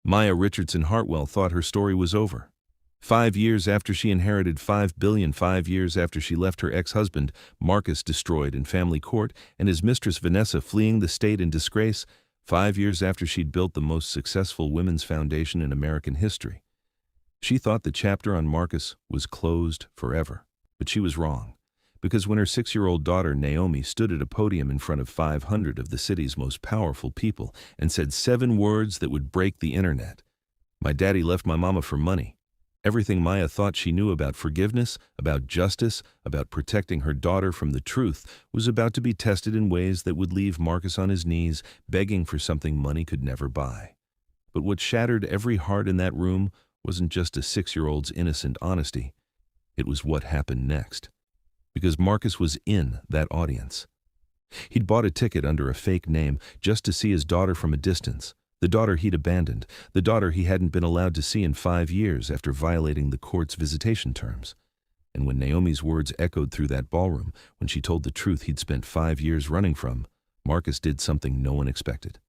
Maya Richardson Hartwell thought her story was over. 5 years after she inherited 5 billion, 5 years after she left her ex-husband, Marcus, destroyed in family court, and his mistress Vanessa fleeing the state in disgrace, 5 years after she'd built the most successful women's foundation in American history. She thought the chapter on Marcus was closed forever, but she was wrong. Because when her 6-year-old daughter Naomi stood at a podium in front of 500 of the city's most powerful people and said 7 words that would break the internet. "My daddy left my mama for money." Everything Maya thought she knew about forgiveness, about justice, about protecting her daughter from the truth was about to be tested in ways that would leave Marcus on his knees, begging for something money could never buy. But what shattered every heart in that room wasn't just a 6-year-old's innocent honesty. It was what happened next. Because Marcus was in that audience. He'd bought a ticket under a fake name just to see his daughter from a distance, the daughter he'd abandoned, the daughter he hadn't been allowed to see in 5 years after violating the court's visitation terms. And when Naomi's words echoed through that ballroom, when she told the truth he'd spent 5 years running from, Marcus did something no one expected.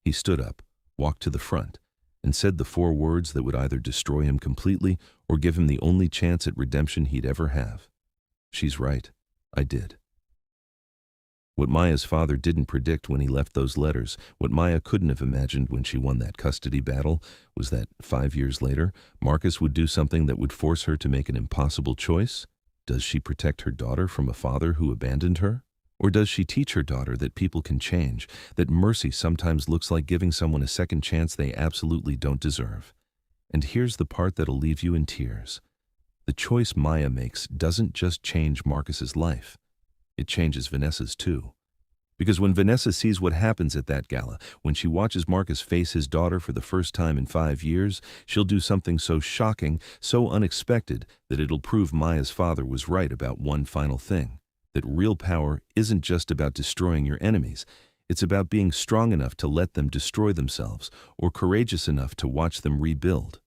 He stood up, walked to the front, and said the 4 words that would either destroy him completely or give him the only chance at redemption he'd ever have. "She's right. I did." What Maya's father didn't predict when he left those letters, what Maya couldn't have imagined when she won that custody battle, was that 5 years later, Marcus would do something that would force her to make an impossible choice. Does she protect her daughter from a father who abandoned her? Or does she teach her daughter that people can change, that mercy sometimes looks like giving someone a second chance they absolutely don't deserve? And here's the part that'll leave you in tears. The choice Maya makes doesn't just change Marcus's life. It changes Vanessa's too. Because when Vanessa sees what happens at that gala, when she watches Marcus face his daughter for the first time in 5 years, she'll do something so shocking, so unexpected, that it'll prove Maya's father was right about one final thing. That real power isn't just about destroying your enemies. It's about being strong enough to let them destroy themselves, or courageous enough to watch them rebuild.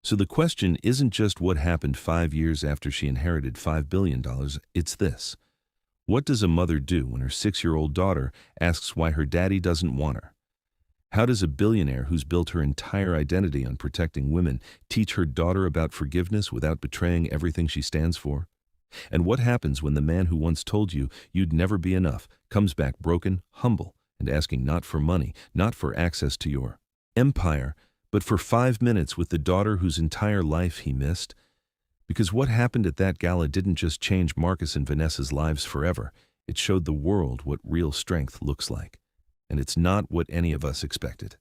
So the question isn't just what happened 5 years after she inherited $5 billion, it's this. What does a mother do when her 6-year-old daughter asks why her daddy doesn't want her? How does a billionaire who's built her entire identity on protecting women teach her daughter about forgiveness without betraying everything she stands for? And what happens when the man who once told you you'd never be enough comes back broken, humble, and asking not for money, not for access to your empire, but for 5 minutes with the daughter whose entire life he missed? Because what happened at that gala didn't just change Marcus and Vanessa's lives forever, it showed the world what real strength looks like. And it's not what any of us expected.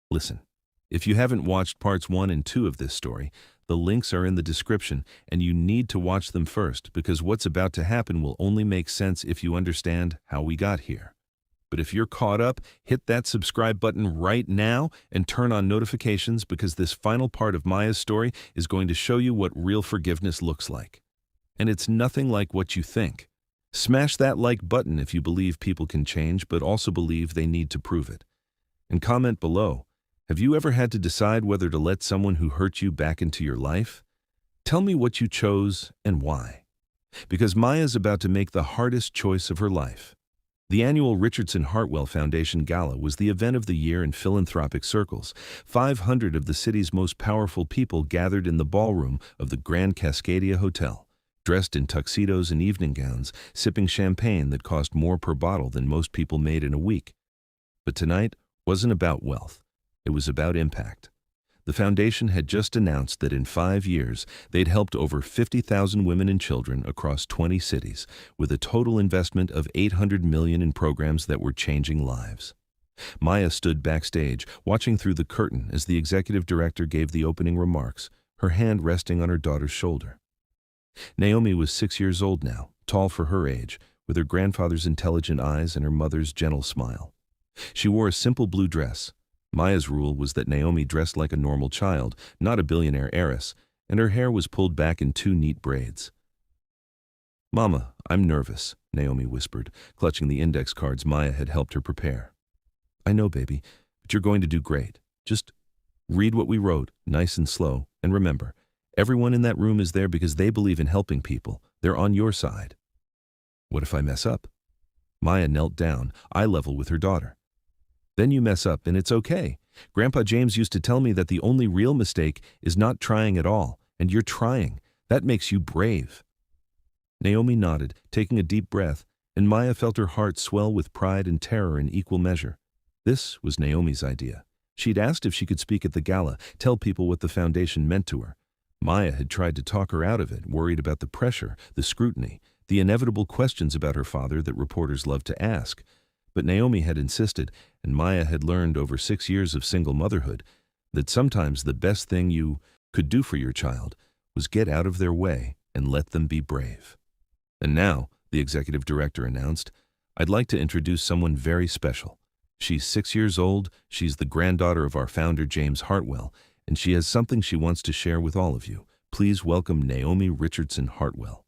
Listen, if you haven't watched parts 1 and 2 of this story, the links are in the description, and you need to watch them first, because what's about to happen will only make sense if you understand how we got here. But if you're caught up, hit that subscribe button right now and turn on notifications, because this final part of Maya's story is going to show you what real forgiveness looks like. And it's nothing like what you think. Smash that like button if you believe people can change, but also believe they need to prove it. And comment below, have you ever had to decide whether to let someone who hurt you back into your life? Tell me what you chose and why. Because Maya's about to make the hardest choice of her life. The annual Richardson Hartwell Foundation Gala was the event of the year in philanthropic circles. 500 of the city's most powerful people gathered in the ballroom of the Grand Cascadia Hotel, dressed in tuxedos and evening gowns, sipping champagne that cost more per bottle than most people made in a week. But tonight wasn't about wealth. It was about impact. The foundation had just announced that in 5 years, they'd helped over 50,000 women and children across 20 cities, with a total investment of $800 million in programs that were changing lives. Maya stood backstage, watching through the curtain as the executive director gave the opening remarks, her hand resting on her daughter's shoulder. Naomi was 6 years old now, tall for her age, with her grandfather's intelligent eyes and her mother's gentle smile. She wore a simple blue dress. Maya's rule was that Naomi dressed like a normal child, not a billionaire heiress, and her hair was pulled back in 2 neat braids. "Mama, I'm nervous," Naomi whispered, clutching the index cards Maya had helped her prepare. "I know, baby, but you're going to do great. Just read what we wrote, nice and slow, and remember, everyone in that room is there because they believe in helping people. They're on your side." "What if I mess up?" Maya knelt down, eye level with her daughter. "Then you mess up and it's okay. Grandpa James used to tell me that the only real mistake is not trying at all, and you're trying. That makes you brave. Naomi nodded, taking a deep breath, and Maya felt her heart swell with pride and terror in equal measure. This was Naomi's idea. She'd asked if she could speak at the gala, tell people what the foundation meant to her. Maya had tried to talk her out of it, worried about the pressure, the scrutiny, the inevitable questions about her father that reporters loved to ask. But Naomi had insisted, and Maya had learned over 6 years of single motherhood, that sometimes the best thing you could do for your child was get out of their way and let them be brave. And now, the executive director announced, I'd like to introduce someone very special. She's 6 years old, she's the granddaughter of our founder James Hartwell, and she has something she wants to share with all of you. Please welcome Naomi Richardson Hartwell.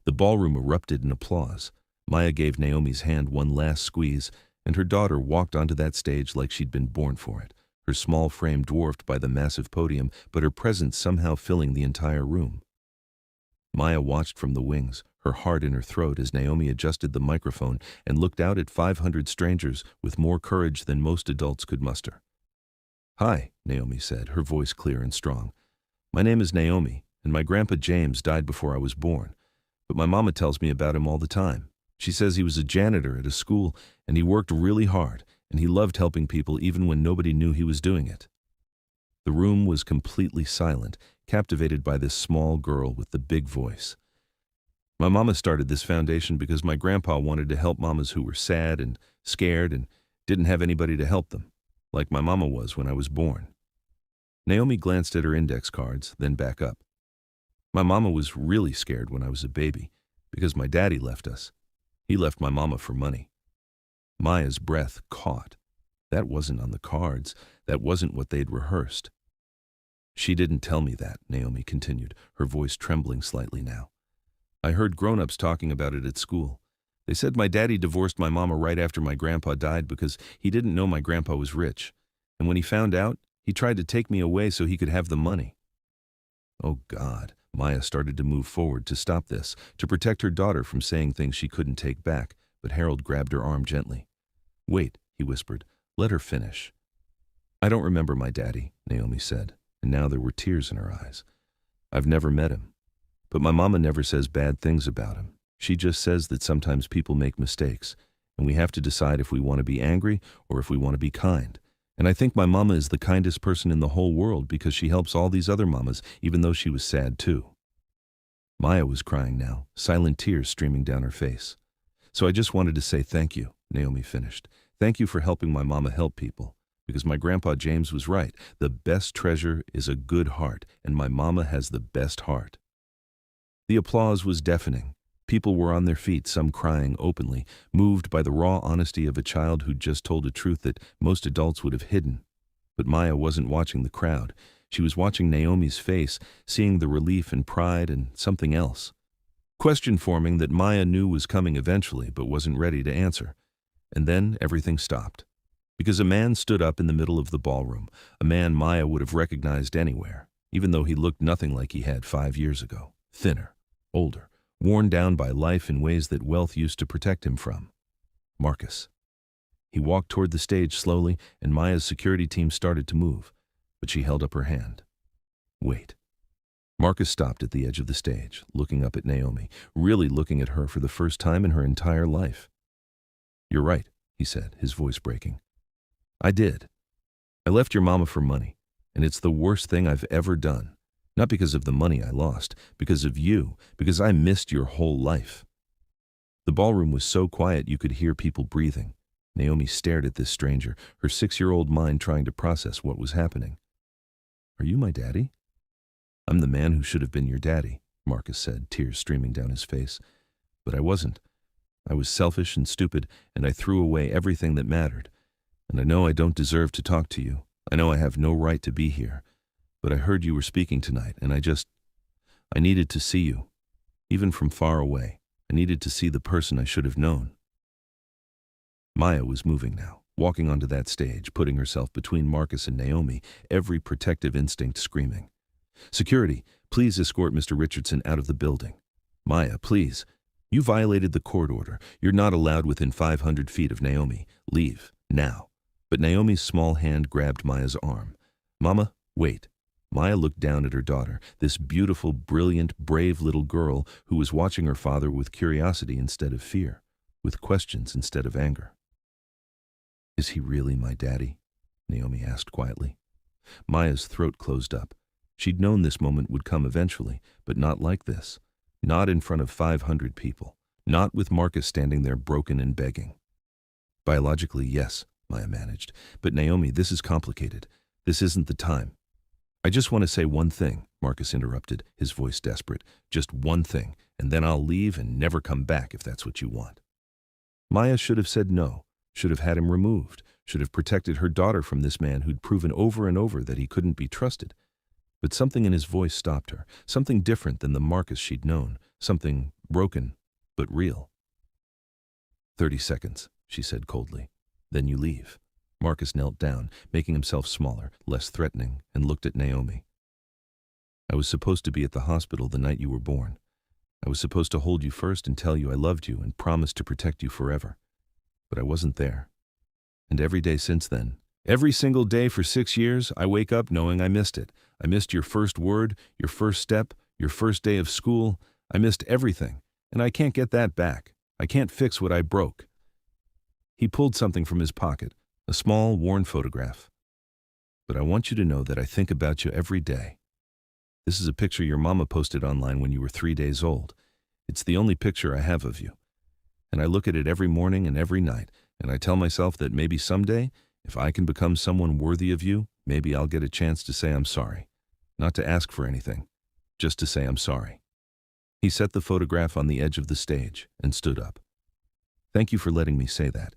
The ballroom erupted in applause. Maya gave Naomi's hand one last squeeze, and her daughter walked onto that stage like she'd been born for it, her small frame dwarfed by the massive podium, but her presence somehow filling the entire room. Maya watched from the wings, her heart in her throat as Naomi adjusted the microphone and looked out at 500 strangers with more courage than most adults could muster. Hi, Naomi said, her voice clear and strong. My name is Naomi, and my grandpa James died before I was born, but my mama tells me about him all the time. She says he was a janitor at a school, and he worked really hard, and he loved helping people even when nobody knew he was doing it. The room was completely silent, captivated by this small girl with the big voice. My mama started this foundation because my grandpa wanted to help mamas who were sad and scared and didn't have anybody to help them, like my mama was when I was born. Naomi glanced at her index cards, then back up. My mama was really scared when I was a baby because my daddy left us. He left my mama for money. Maya's breath caught. That wasn't on the cards. That wasn't what they'd rehearsed. She didn't tell me that, Naomi continued, her voice trembling slightly now. I heard grown-ups talking about it at school. They said my daddy divorced my mama right after my grandpa died because he didn't know my grandpa was rich. And when he found out, he tried to take me away so he could have the money. Oh, God. Maya started to move forward to stop this, to protect her daughter from saying things she couldn't take back, but Harold grabbed her arm gently. Wait, he whispered. Let her finish. I don't remember my daddy, Naomi said, and now there were tears in her eyes. I've never met him. But my mama never says bad things about him. She just says that sometimes people make mistakes, and we have to decide if we want to be angry or if we want to be kind. And I think my mama is the kindest person in the whole world because she helps all these other mamas, even though she was sad too. Maya was crying now, silent tears streaming down her face. So I just wanted to say thank you, Naomi finished. Thank you for helping my mama help people. Because my grandpa James was right. The best treasure is a good heart, and my mama has the best heart. The applause was deafening. People were on their feet, some crying openly, moved by the raw honesty of a child who'd just told a truth that most adults would have hidden. But Maya wasn't watching the crowd. She was watching Naomi's face, seeing the relief and pride and something else. Question forming that Maya knew was coming eventually but wasn't ready to answer. And then everything stopped. Because a man stood up in the middle of the ballroom, a man Maya would have recognized anywhere, even though he looked nothing like he had 5 years ago. Thinner, older, worn down by life in ways that wealth used to protect him from. Marcus. He walked toward the stage slowly, and Maya's security team started to move, but she held up her hand. Wait. Marcus stopped at the edge of the stage, looking up at Naomi, really looking at her for the first time in her entire life. You're right, he said, his voice breaking. I did. I left your mama for money, and it's the worst thing I've ever done. Not because of the money I lost, because of you, because I missed your whole life. The ballroom was so quiet you could hear people breathing. Naomi stared at this stranger, her 6-year-old mind trying to process what was happening. Are you my daddy? I'm the man who should have been your daddy, Marcus said, tears streaming down his face. But I wasn't. I was selfish and stupid, and I threw away everything that mattered. And I know I don't deserve to talk to you. I know I have no right to be here. But I heard you were speaking tonight, and I needed to see you. Even from far away, I needed to see the person I should have known. Maya was moving now, walking onto that stage, putting herself between Marcus and Naomi, every protective instinct screaming. Security, please escort Mr. Richardson out of the building. Maya, please. You violated the court order. You're not allowed within 500 feet of Naomi. Leave, now. But Naomi's small hand grabbed Maya's arm. "Mama, wait." Maya looked down at her daughter, this beautiful, brilliant, brave little girl who was watching her father with curiosity instead of fear, with questions instead of anger. "Is he really my daddy?" Naomi asked quietly. Maya's throat closed up. She'd known this moment would come eventually, but not like this. Not in front of 500 people. Not with Marcus standing there broken and begging. "Biologically, yes," Maya managed. "But Naomi, this is complicated. This isn't the time." "I just want to say one thing," Marcus interrupted, his voice desperate. "Just one thing, and then I'll leave and never come back if that's what you want." Maya should have said no, should have had him removed, should have protected her daughter from this man who'd proven over and over that he couldn't be trusted. But something in his voice stopped her, something different than the Marcus she'd known, something broken, but real. 30 seconds, she said coldly. "Then you leave." Marcus knelt down, making himself smaller, less threatening, and looked at Naomi. "I was supposed to be at the hospital the night you were born. I was supposed to hold you first and tell you I loved you and promise to protect you forever. But I wasn't there. And every day since then, every single day for 6 years, I wake up knowing I missed it. I missed your first word, your first step, your first day of school. I missed everything, and I can't get that back. I can't fix what I broke." He pulled something from his pocket, a small, worn photograph. "But I want you to know that I think about you every day. This is a picture your mama posted online when you were 3 days old. It's the only picture I have of you. And I look at it every morning and every night, and I tell myself that maybe someday, if I can become someone worthy of you, maybe I'll get a chance to say I'm sorry. Not to ask for anything, just to say I'm sorry." He set the photograph on the edge of the stage and stood up. "Thank you for letting me say that.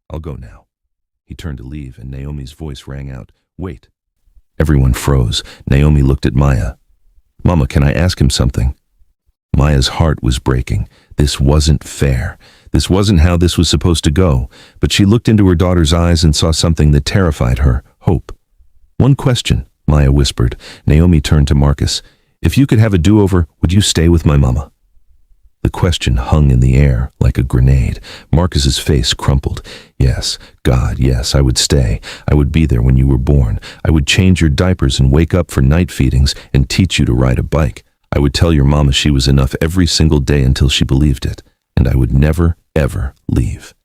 I'll go now." He turned to leave, and Naomi's voice rang out, "Wait." Everyone froze. Naomi looked at Maya. "Mama, can I ask him something?" Maya's heart was breaking. This wasn't fair. This wasn't how this was supposed to go. But she looked into her daughter's eyes and saw something that terrified her, hope. "One question," Maya whispered. Naomi turned to Marcus. "If you could have a do-over, would you stay with my mama?" The question hung in the air like a grenade. Marcus's face crumpled. "Yes, God, yes, I would stay. I would be there when you were born. I would change your diapers and wake up for night feedings and teach you to ride a bike. I would tell your mama she was enough every single day until she believed it. And I would never, ever leave."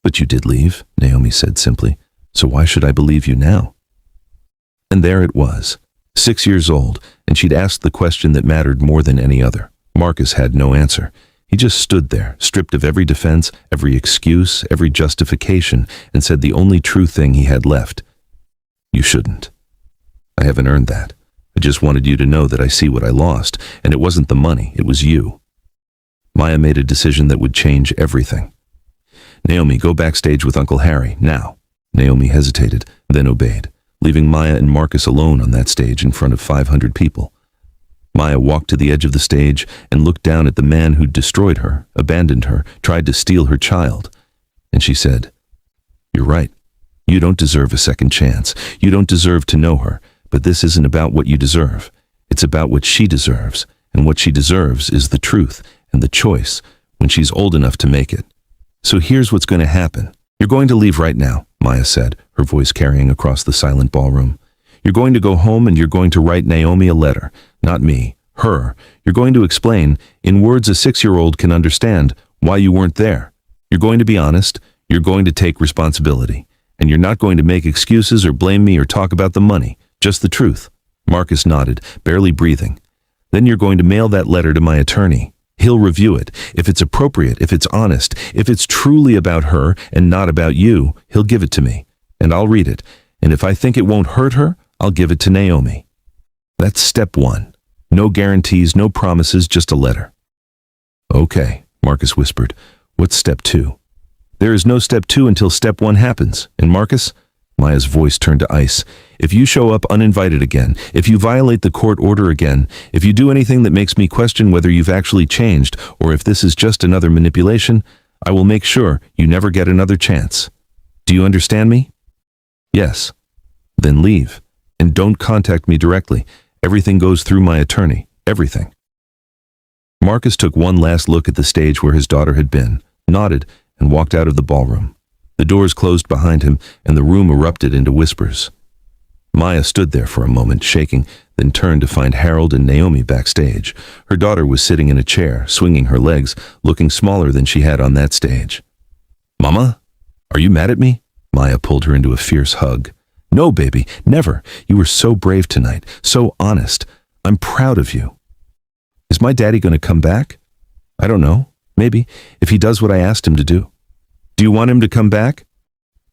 "But you did leave," Naomi said simply. "So why should I believe you now?" And there it was, 6 years old, and she'd asked the question that mattered more than any other. Marcus had no answer. He just stood there, stripped of every defense, every excuse, every justification, and said the only true thing he had left. "You shouldn't. I haven't earned that. I just wanted you to know that I see what I lost, and it wasn't the money, it was you." Maya made a decision that would change everything. "Naomi, go backstage with Uncle Harry, now." Naomi hesitated, then obeyed, leaving Maya and Marcus alone on that stage in front of 500 people. Maya walked to the edge of the stage and looked down at the man who'd destroyed her, abandoned her, tried to steal her child. And she said, "You're right. You don't deserve a second chance. You don't deserve to know her. But this isn't about what you deserve. It's about what she deserves. And what she deserves is the truth and the choice when she's old enough to make it. So here's what's going to happen. You're going to leave right now," Maya said, her voice carrying across the silent ballroom. "You're going to go home and you're going to write Naomi a letter. Not me, her. You're going to explain, in words a 6-year-old can understand, why you weren't there. You're going to be honest. You're going to take responsibility. And you're not going to make excuses or blame me or talk about the money. Just the truth." Marcus nodded, barely breathing. "Then you're going to mail that letter to my attorney. He'll review it. If it's appropriate, if it's honest, if it's truly about her and not about you, he'll give it to me. And I'll read it. And if I think it won't hurt her, I'll give it to Naomi. That's step 1. No guarantees, no promises, just a letter." "Okay," Marcus whispered. "What's step 2? "There is no step 2 until step 1 happens. And Marcus," Maya's voice turned to ice, "if you show up uninvited again, if you violate the court order again, if you do anything that makes me question whether you've actually changed or if this is just another manipulation, I will make sure you never get another chance. Do you understand me?" "Yes." "Then leave. And don't contact me directly. Everything goes through my attorney. Everything." Marcus took one last look at the stage where his daughter had been, nodded, and walked out of the ballroom. The doors closed behind him, and the room erupted into whispers. Maya stood there for a moment, shaking, then turned to find Harold and Naomi backstage. Her daughter was sitting in a chair, swinging her legs, looking smaller than she had on that stage. "Mama, are you mad at me?" Maya pulled her into a fierce hug. "No, baby, never. You were so brave tonight, so honest. I'm proud of you." "Is my daddy going to come back?" "I don't know. Maybe, if he does what I asked him to do." "Do you want him to come back?"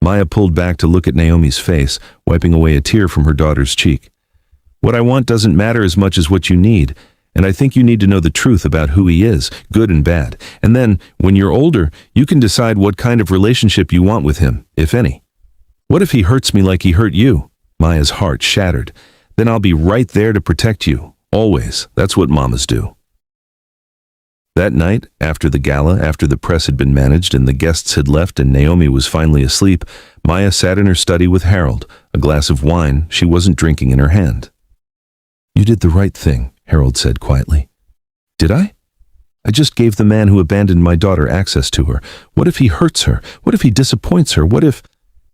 Maya pulled back to look at Naomi's face, wiping away a tear from her daughter's cheek. "What I want doesn't matter as much as what you need, and I think you need to know the truth about who he is, good and bad. And then, when you're older, you can decide what kind of relationship you want with him, if any." "What if he hurts me like he hurt you?" Maya's heart shattered. "Then I'll be right there to protect you, always. That's what mamas do." That night, after the gala, after the press had been managed and the guests had left and Naomi was finally asleep, Maya sat in her study with Harold, a glass of wine she wasn't drinking in her hand. "You did the right thing," Harold said quietly. "Did I? I just gave the man who abandoned my daughter access to her. What if he hurts her? What if he disappoints her? What if—"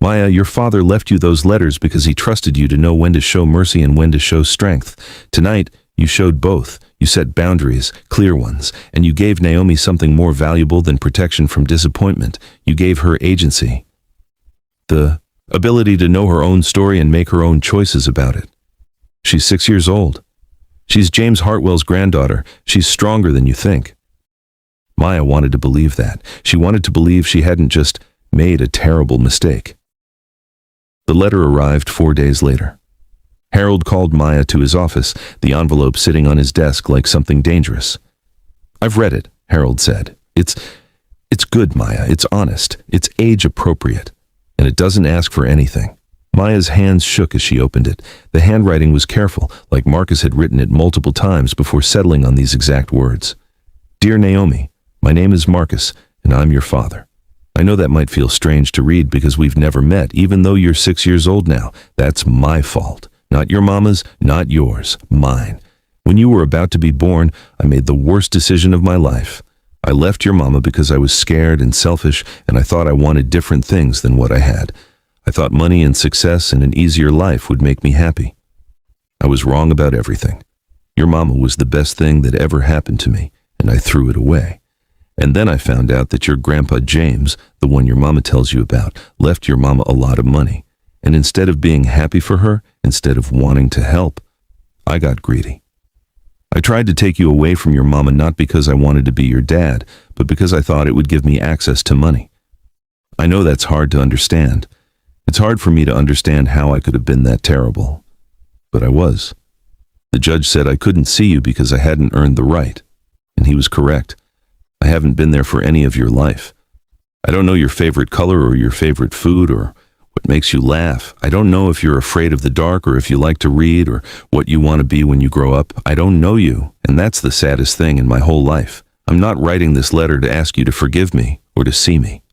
"Maya, your father left you those letters because he trusted you to know when to show mercy and when to show strength. Tonight, you showed both. You set boundaries, clear ones, and you gave Naomi something more valuable than protection from disappointment. You gave her agency. The ability to know her own story and make her own choices about it. She's 6 years old. She's James Hartwell's granddaughter. She's stronger than you think." Maya wanted to believe that. She wanted to believe she hadn't just made a terrible mistake. The letter arrived 4 days later. Harold called Maya to his office, the envelope sitting on his desk like something dangerous. "I've read it," Harold said. It's good, Maya. It's honest. It's age-appropriate. And it doesn't ask for anything." Maya's hands shook as she opened it. The handwriting was careful, like Marcus had written it multiple times before settling on these exact words. "Dear Naomi, my name is Marcus, and I'm your father. I know that might feel strange to read because we've never met, even though you're 6 years old now. That's my fault. Not your mama's, not yours, mine. When you were about to be born, I made the worst decision of my life. I left your mama because I was scared and selfish, and I thought I wanted different things than what I had. I thought money and success and an easier life would make me happy. I was wrong about everything. Your mama was the best thing that ever happened to me, and I threw it away. And then I found out that your grandpa James, the one your mama tells you about, left your mama a lot of money. And instead of being happy for her, instead of wanting to help, I got greedy. I tried to take you away from your mama not because I wanted to be your dad, but because I thought it would give me access to money. I know that's hard to understand. It's hard for me to understand how I could have been that terrible. But I was. The judge said I couldn't see you because I hadn't earned the right. And he was correct. I haven't been there for any of your life. I don't know your favorite color or your favorite food or what makes you laugh. I don't know if you're afraid of the dark or if you like to read or what you want to be when you grow up. I don't know you, and that's the saddest thing in my whole life. I'm not writing this letter to ask you to forgive me or to see me.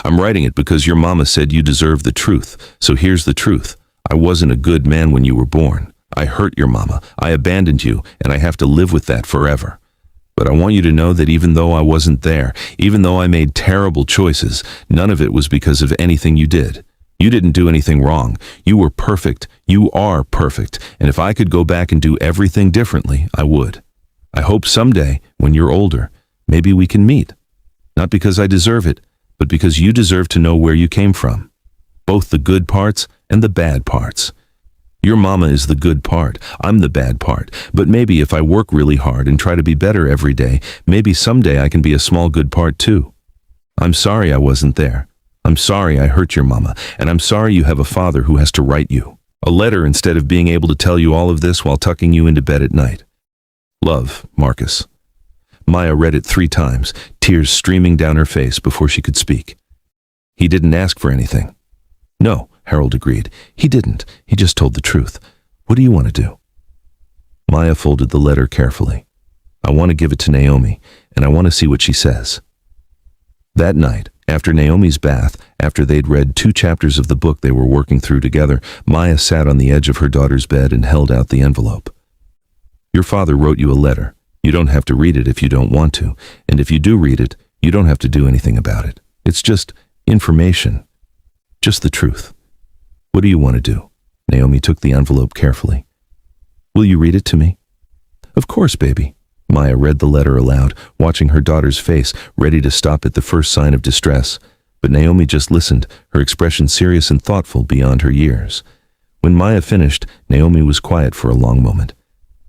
I'm writing it because your mama said you deserve the truth. So here's the truth. I wasn't a good man when you were born. I hurt your mama. I abandoned you, and I have to live with that forever. But I want you to know that even though I wasn't there, even though I made terrible choices, none of it was because of anything you did. You didn't do anything wrong. You were perfect. You are perfect. And if I could go back and do everything differently, I would. I hope someday, when you're older, maybe we can meet. Not because I deserve it, but because you deserve to know where you came from. Both the good parts and the bad parts. Your mama is the good part. I'm the bad part. But maybe if I work really hard and try to be better every day, maybe someday I can be a small good part too. I'm sorry I wasn't there. I'm sorry I hurt your mama, and I'm sorry you have a father who has to write you a letter instead of being able to tell you all of this while tucking you into bed at night. Love, Marcus. Maya read it 3 times, tears streaming down her face before she could speak. He didn't ask for anything. No, Harold agreed. He didn't. He just told the truth. What do you want to do? Maya folded the letter carefully. I want to give it to Naomi, and I want to see what she says. That night, after Naomi's bath, after they'd read 2 chapters of the book they were working through together, Maya sat on the edge of her daughter's bed and held out the envelope. Your father wrote you a letter. You don't have to read it if you don't want to, and if you do read it, you don't have to do anything about it. It's just information. Just the truth. What do you want to do? Naomi took the envelope carefully. Will you read it to me? Of course, baby. Maya read the letter aloud, watching her daughter's face, ready to stop at the first sign of distress. But Naomi just listened, her expression serious and thoughtful beyond her years. When Maya finished, Naomi was quiet for a long moment.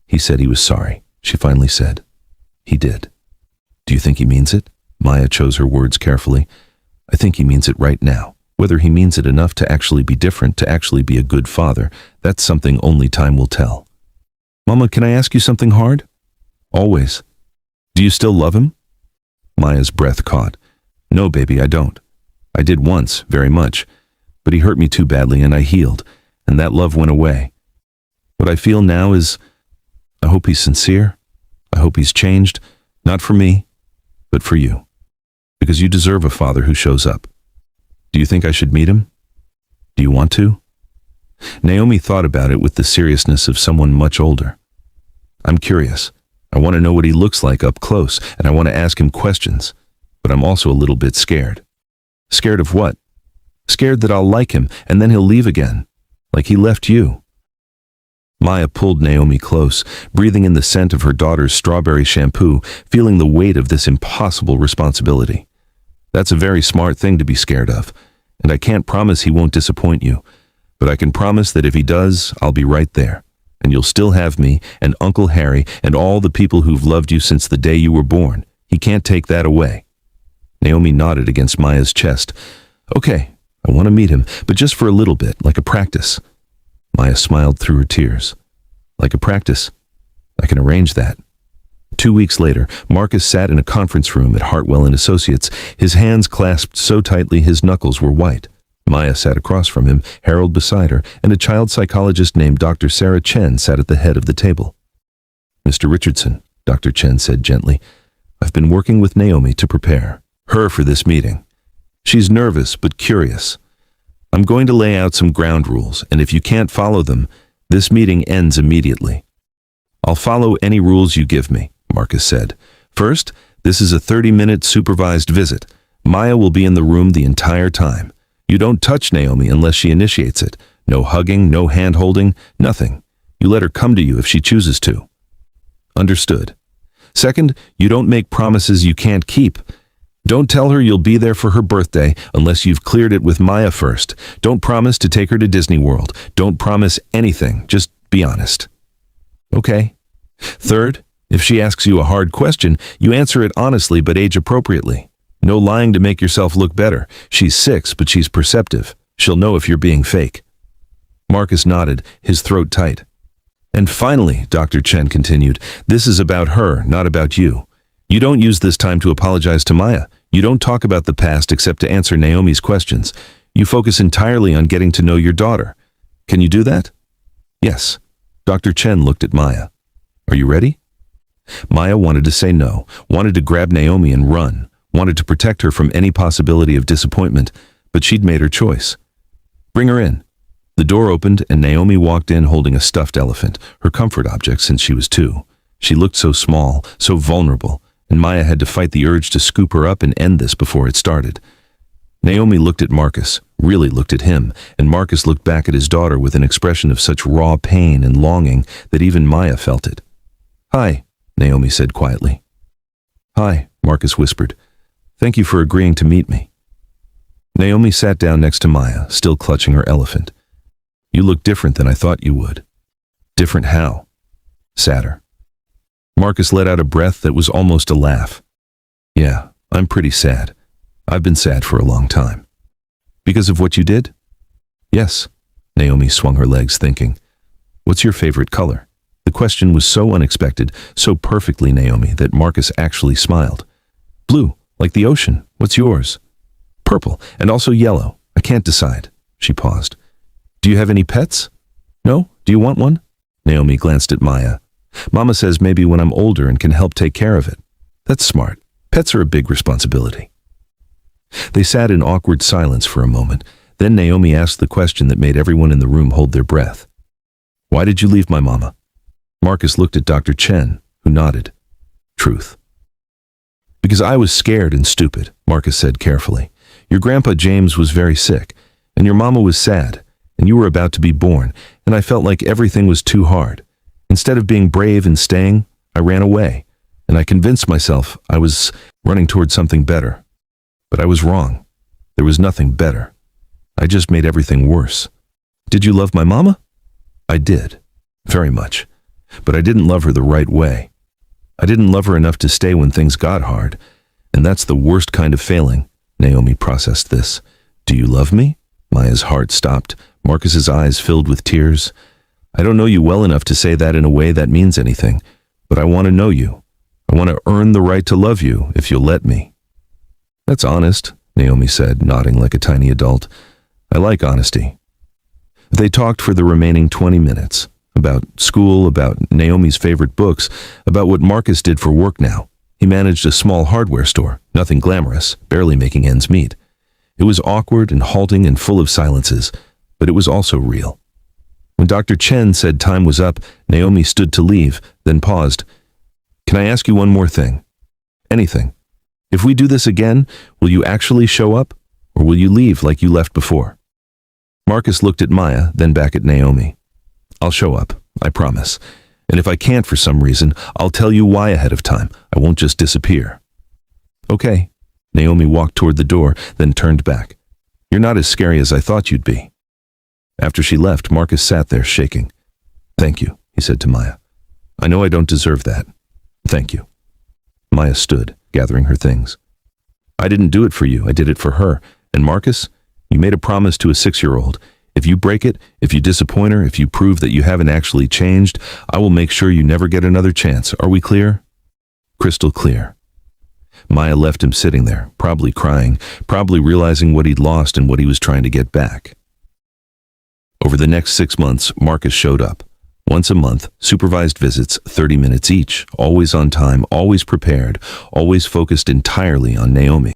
He said he was sorry, she finally said. He did. Do you think he means it? Maya chose her words carefully. I think he means it right now. Whether he means it enough to actually be different, to actually be a good father, that's something only time will tell. Mama, can I ask you something hard? Always. Do you still love him? Maya's breath caught. No, baby, I don't. I did once, very much. But he hurt me too badly and I healed, and that love went away. What I feel now is, I hope he's sincere. I hope he's changed, not for me, but for you. Because you deserve a father who shows up. Do you think I should meet him? Do you want to? Naomi thought about it with the seriousness of someone much older. I'm curious. I want to know what he looks like up close, and I want to ask him questions. But I'm also a little bit scared. Scared of what? Scared that I'll like him, and then he'll leave again. Like he left you. Maya pulled Naomi close, breathing in the scent of her daughter's strawberry shampoo, feeling the weight of this impossible responsibility. That's a very smart thing to be scared of, and I can't promise he won't disappoint you, but I can promise that if he does, I'll be right there, and you'll still have me and Uncle Harry and all the people who've loved you since the day you were born. He can't take that away. Naomi nodded against Maya's chest. Okay, I want to meet him, but just for a little bit, like a practice. Maya smiled through her tears. Like a practice? I can arrange that. 2 weeks later, Marcus sat in a conference room at Hartwell and Associates, his hands clasped so tightly his knuckles were white. Maya sat across from him, Harold beside her, and a child psychologist named Dr. Sarah Chen sat at the head of the table. Mr. Richardson, Dr. Chen said gently, I've been working with Naomi to prepare her for this meeting. She's nervous but curious. I'm going to lay out some ground rules, and if you can't follow them, this meeting ends immediately. I'll follow any rules you give me, Marcus said. First, this is a 30-minute supervised visit. Maya will be in the room the entire time. You don't touch Naomi unless she initiates it. No hugging, no hand-holding, nothing. You let her come to you if she chooses to. Understood. Second, you don't make promises you can't keep. Don't tell her you'll be there for her birthday unless you've cleared it with Maya first. Don't promise to take her to Disney World. Don't promise anything. Just be honest. Okay. Third, if she asks you a hard question, you answer it honestly but age-appropriately. No lying to make yourself look better. She's 6, but she's perceptive. She'll know if you're being fake. Marcus nodded, his throat tight. And finally, Dr. Chen continued, this is about her, not about you. You don't use this time to apologize to Maya. You don't talk about the past except to answer Naomi's questions. You focus entirely on getting to know your daughter. Can you do that? Yes. Dr. Chen looked at Maya. Are you ready? Maya wanted to say no, wanted to grab Naomi and run, wanted to protect her from any possibility of disappointment, but she'd made her choice. Bring her in. The door opened and Naomi walked in holding a stuffed elephant, her comfort object since she was 2. She looked so small, so vulnerable, and Maya had to fight the urge to scoop her up and end this before it started. Naomi looked at Marcus, really looked at him, and Marcus looked back at his daughter with an expression of such raw pain and longing that even Maya felt it. Hi, Naomi said quietly. Hi, Marcus whispered. Thank you for agreeing to meet me. Naomi sat down next to Maya, still clutching her elephant. You look different than I thought you would. Different how? Sadder. Marcus let out a breath that was almost a laugh. Yeah, I'm pretty sad. I've been sad for a long time. Because of what you did? Yes. Naomi swung her legs, thinking. What's your favorite color? The question was so unexpected, so perfectly Naomi, that Marcus actually smiled. Blue, like the ocean. What's yours? Purple, and also yellow. I can't decide. She paused. Do you have any pets? No? Do you want one? Naomi glanced at Maya. Mama says maybe when I'm older and can help take care of it. That's smart. Pets are a big responsibility. They sat in awkward silence for a moment. Then Naomi asked the question that made everyone in the room hold their breath. Why did you leave my mama? Marcus looked at Dr. Chen, who nodded. Truth. Because I was scared and stupid, Marcus said carefully. Your grandpa James was very sick, And your mama was sad, and you were about to be born, and I felt like everything was too hard. Instead of being brave and staying, I ran away, and I convinced myself I was running towards something better. But I was wrong. There was nothing better. I just made everything worse. Did you love my mama? I did. Very much. But I didn't love her the right way. I didn't love her enough to stay when things got hard. And that's the worst kind of failing. Naomi processed this. Do you love me? Maya's heart stopped. Marcus's eyes filled with tears. I don't know you well enough to say that in a way that means anything, but I want to know you. I want to earn the right to love you if you'll let me. That's honest, Naomi said, nodding like a tiny adult. I like honesty. They talked for the remaining 20 minutes. About school, about Naomi's favorite books, about what Marcus did for work now. He managed a small hardware store, nothing glamorous, barely making ends meet. It was awkward and halting and full of silences, but it was also real. When Dr. Chen said time was up, Naomi stood to leave, then paused. Can I ask you one more thing? Anything. If we do this again, will you actually show up, or will you leave like you left before? Marcus looked at Maya, then back at Naomi. I'll show up, I promise. And if I can't for some reason, I'll tell you why ahead of time. I won't just disappear. Okay. Naomi walked toward the door, then turned back. You're not as scary as I thought you'd be. After she left, Marcus sat there shaking. Thank you, he said to Maya. I know I don't deserve that. Thank you. Maya stood, gathering her things. I didn't do it for you, I did it for her. And Marcus, you made a promise to a 6-year-old. If you break it, if you disappoint her, if you prove that you haven't actually changed, I will make sure you never get another chance. Are we clear? Crystal clear. Maya left him sitting there, probably crying, probably realizing what he'd lost and what he was trying to get back. Over the next 6 months, Marcus showed up. Once a month, supervised visits, 30 minutes each, always on time, always prepared, always focused entirely on Naomi.